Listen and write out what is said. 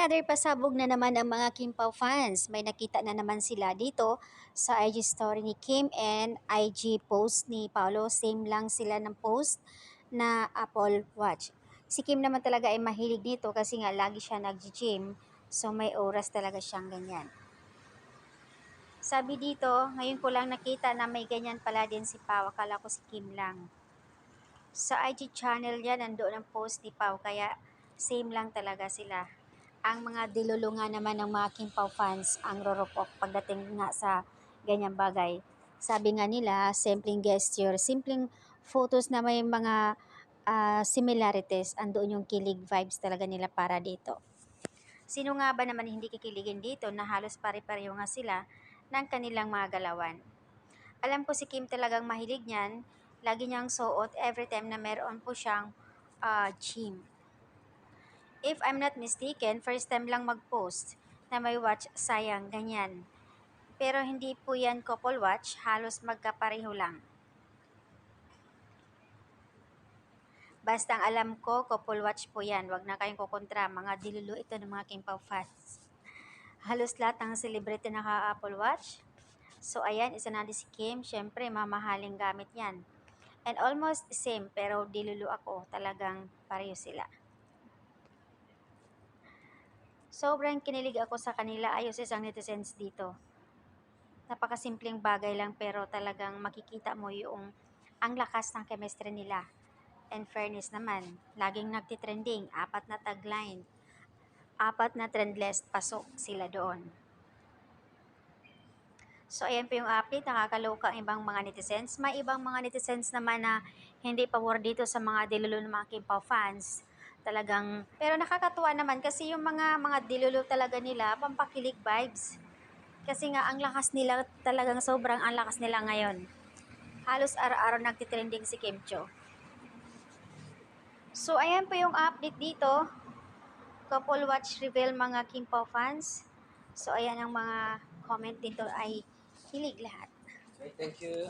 Another pasabog na naman ang mga Kim Pao fans. May nakita na naman sila dito sa IG story ni Kim and IG post ni Paolo. Same lang sila ng post na Apple Watch. Si Kim naman talaga ay mahilig dito kasi nga lagi siya nag-gym. So may oras talaga siyang ganyan. Sabi dito, ngayon ko lang nakita na may ganyan pala din si Pao. Akala ko si Kim lang. Sa IG channel niya nandoon ang post ni Pao kaya same lang talaga sila. Ang mga dilulungan naman ng mga Kim Pao fans ang rorokok pagdating nga sa ganyang bagay. Sabi nga nila, simpleng gesture, simpleng photos na may mga similarities, andoon yung kilig vibes talaga nila para dito. Sino nga ba naman hindi kikiligin dito na halos pare-pareho nga sila ng kanilang mga galawan? Alam ko si Kim talagang mahilig niyan, lagi niyang suot every time na meron po siyang gym. If I'm not mistaken, first time lang mag-post na may watch, sayang, ganyan. Pero hindi po yan couple watch, halos magkapareho lang. Basta ang alam ko, couple watch po yan. Huwag na kayong kukontra, mga dilulu ito ng mga Kim Pao fans. Halos lahat ng celebrity naka-Apple Watch. So ayan, isa na din si Kim, syempre mamahaling gamit yan. And almost same, pero dilulu ako, talagang pareho sila. Sobrang kinilig ako sa kanila, ayos isang netizens dito. Napakasimpleng bagay lang pero talagang makikita mo yung ang lakas ng chemistry nila. And fairness naman, laging nagtitrending, 4 na tagline, 4 na trend list, pasok sila doon. So ayan po yung update, nakakaloka ang ibang mga netizens. May ibang mga netizens naman na hindi pabor dito sa mga dilulu ng mga Kim Pao fans. Talagang, pero nakakatuwa naman kasi yung mga dilulu talaga nila, pampakilig vibes. Kasi nga ang lakas nila, talagang sobrang ang lakas nila ngayon. Halos araw-araw nagtitrending si Kim Cho. So ayan po yung update dito. Couple watch reveal mga Kim Pao fans. So ayan ang mga comment dito ay hilig lahat. Okay, thank you.